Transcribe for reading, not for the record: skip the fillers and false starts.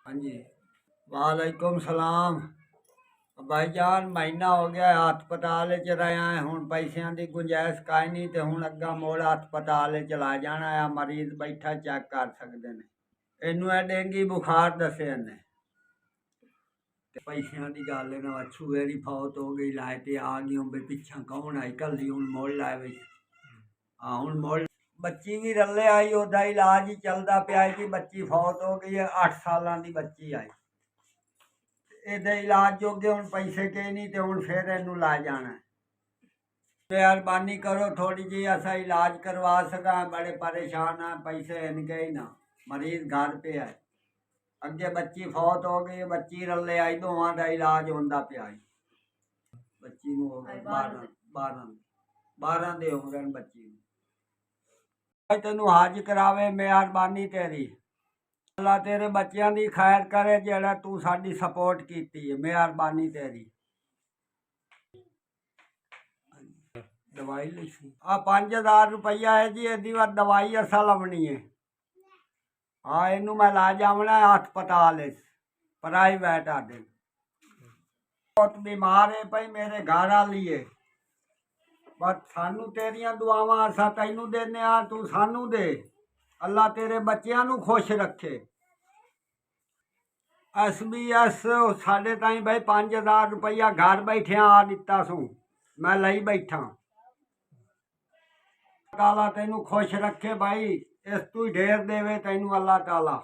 हाँ जी। वालेकुम सलाम। भाईजान महीना हो गया हस्पताल च रहा है, हुण पैसों की गुंजाइश काई नहीं, तो हुण अग्गा मोड़ हस्पताल चला जाना है। मरीज बैठा चेक कर सकते हैं। इनू डेंगी बुखार दसे ने, पैसों की गल है ना। छूए की फौत हो गई, लाए तो आ गई भी पिछा कौन आई कल हुण मोड़ लाए बई। हाँ हुण मोड़ बच्ची भी रले आई, ओदा इलाज ही चलता पाया कि बच्ची फौत हो गई है। 8 साल की बच्ची आई, ਇਹਦੇ इलाज जोगे हुण पैसे के नहीं, तो हुण फिर इनू ला जाना। मेहरबानी करो थोड़ी जी, असा इलाज करवा सका। बड़े परेशान हैं, पैसे इनके ही ना। मरीज घर पे है, अगे बच्ची फौत हो गई, बच्ची रले आई, दोवां का इलाज होंदा पिया। बच्ची नूं हो गए 12 दे हो गए बच्ची नूं। तेनू हज करावे, मेहरबानी तेरी। अल्लाह तेरे बच्चों की खैर करे, जेड़ा तू साडी सपोर्ट की है, मेहरबानी तेरी। दवाई ली सी आ 5000 रुपया है जी, एदी बार दवाई असा लवनी है। हाँ इनू मैं ला जावना है हस्पताल प्राइवेट आदे। बहुत बीमार है भाई, मेरे घर वाली है। बस सानू तेरिया दुआवां असा तैनू देने आ, तू सानू दे। अल्लाह तेरे बच्चों नू खुश रखे। SBS साढ़े ताई भाई 5000 रुपया घर बैठे आ दिता सू, मैं लई बैठा। ताला तेनू खुश रखे भाई, इस तू ढेर देवे तेनू अल्लाह ताला।